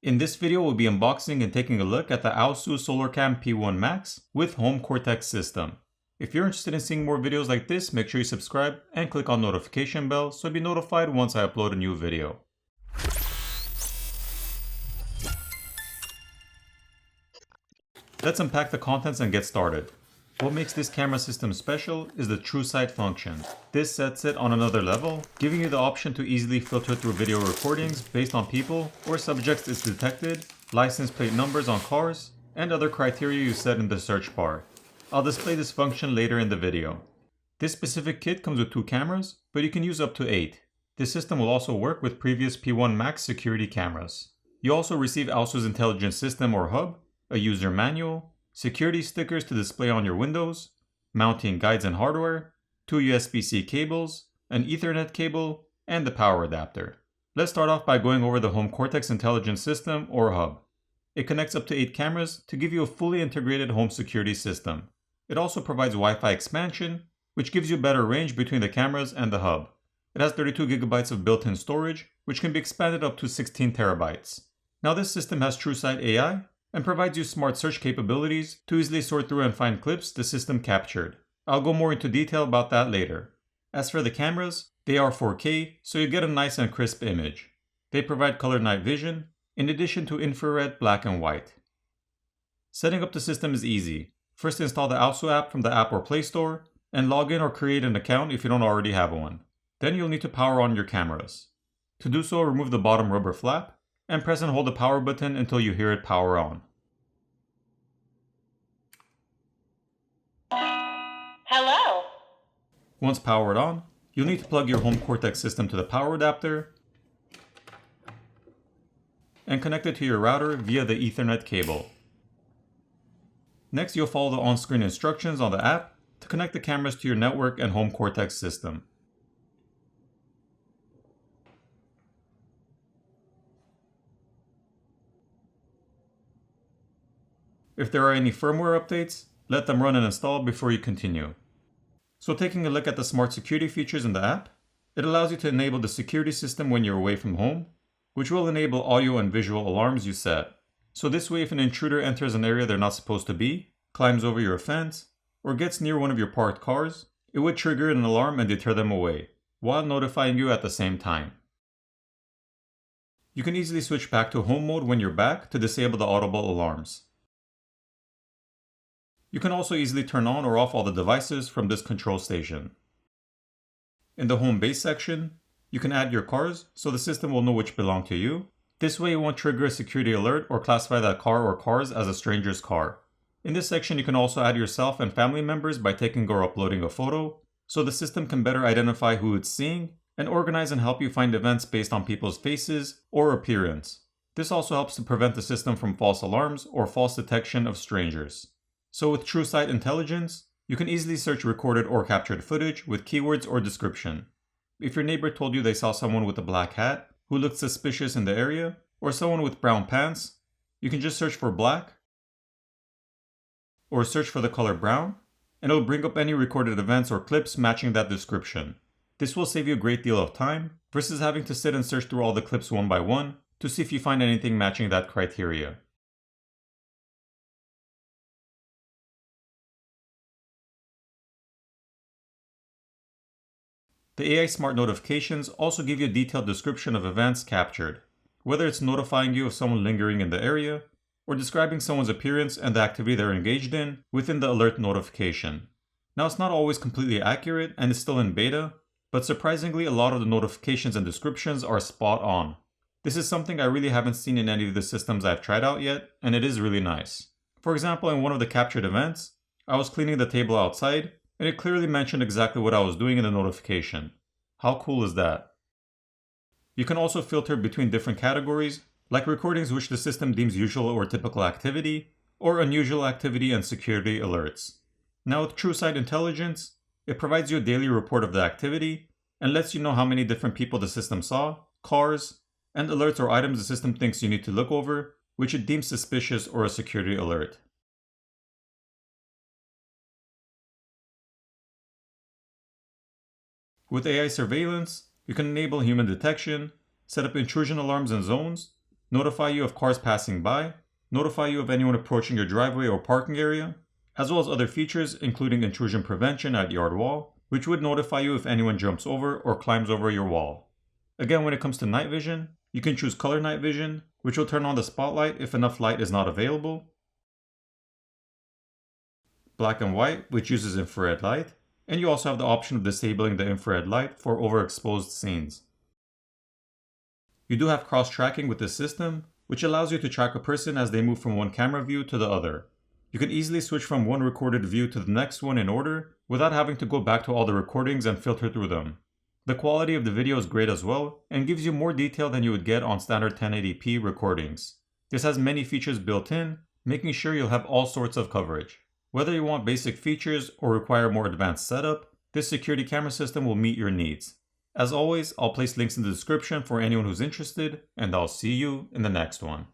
In this video, we'll be unboxing and taking a look at the aosu SolarCam P1 Max with HomeCortex system. If you're interested in seeing more videos like this, make sure you subscribe and click on notification bell so you'll be notified once I upload a new video. Let's unpack the contents and get started. What makes this camera system special is the TrueSight function. This sets it on another level, giving you the option to easily filter through video recordings based on people or subjects it's detected, license plate numbers on cars, and other criteria you set in the search bar. I'll display this function later in the video. This specific kit comes with 2 cameras, but you can use up to 8. This system will also work with previous P1 Max security cameras. You also receive aosu's intelligent system or hub, a user manual, security stickers to display on your windows, mounting guides and hardware, 2 USB-C cables, an Ethernet cable, and the power adapter. Let's start off by going over the HomeCortex Intelligent System or Hub. It connects up to 8 cameras to give you a fully integrated home security system. It also provides Wi-Fi expansion, which gives you better range between the cameras and the hub. It has 32 GB of built-in storage, which can be expanded up to 16 TB. Now this system has TrueSight AI, and provides you smart search capabilities to easily sort through and find clips the system captured. I'll go more into detail about that later. As for the cameras, they are 4K, so you get a nice and crisp image. They provide color night vision, in addition to infrared, black and white. Setting up the system is easy. First install the aosu app from the App or Play Store, and log in or create an account if you don't already have one. Then you'll need to power on your cameras. To do so, remove the bottom rubber flap, and press and hold the power button until you hear it power on. Hello. Once powered on, you'll need to plug your HomeCortex system to the power adapter and connect it to your router via the Ethernet cable. Next, you'll follow the on-screen instructions on the app to connect the cameras to your network and HomeCortex system. If there are any firmware updates, let them run and install before you continue. So taking a look at the smart security features in the app, it allows you to enable the security system when you're away from home, which will enable audio and visual alarms you set. So this way if an intruder enters an area they're not supposed to be, climbs over your fence, or gets near one of your parked cars, it would trigger an alarm and deter them away, while notifying you at the same time. You can easily switch back to home mode when you're back to disable the audible alarms. You can also easily turn on or off all the devices from this control station. In the home base section, you can add your cars so the system will know which belong to you. This way it won't trigger a security alert or classify that car or cars as a stranger's car. In this section you can also add yourself and family members by taking or uploading a photo, so the system can better identify who it's seeing and organize and help you find events based on people's faces or appearance. This also helps to prevent the system from false alarms or false detection of strangers. So with TrueSight Intelligence, you can easily search recorded or captured footage with keywords or description. If your neighbor told you they saw someone with a black hat who looked suspicious in the area, or someone with brown pants, you can just search for black, or search for the color brown, and it'll bring up any recorded events or clips matching that description. This will save you a great deal of time, versus having to sit and search through all the clips one by one to see if you find anything matching that criteria. The AI Smart Notifications also give you a detailed description of events captured, whether it's notifying you of someone lingering in the area, or describing someone's appearance and the activity they're engaged in within the alert notification. Now it's not always completely accurate and is still in beta, but surprisingly a lot of the notifications and descriptions are spot on. This is something I really haven't seen in any of the systems I've tried out yet, and it is really nice. For example, in one of the captured events, I was cleaning the table outside, and it clearly mentioned exactly what I was doing in the notification. How cool is that? You can also filter between different categories, like recordings which the system deems usual or typical activity, or unusual activity and security alerts. Now with TrueSight Intelligence, it provides you a daily report of the activity, and lets you know how many different people the system saw, cars, and alerts or items the system thinks you need to look over, which it deems suspicious or a security alert. With AI surveillance, you can enable human detection, set up intrusion alarms and zones, notify you of cars passing by, notify you of anyone approaching your driveway or parking area, as well as other features including intrusion prevention at yard wall, which would notify you if anyone jumps over or climbs over your wall. Again, when it comes to night vision, you can choose color night vision, which will turn on the spotlight if enough light is not available, black and white, which uses infrared light, and you also have the option of disabling the infrared light for overexposed scenes. You do have cross-tracking with this system, which allows you to track a person as they move from one camera view to the other. You can easily switch from one recorded view to the next one in order, without having to go back to all the recordings and filter through them. The quality of the video is great as well, and gives you more detail than you would get on standard 1080p recordings. This has many features built in, making sure you'll have all sorts of coverage. Whether you want basic features or require more advanced setup, this security camera system will meet your needs. As always, I'll place links in the description for anyone who's interested, and I'll see you in the next one.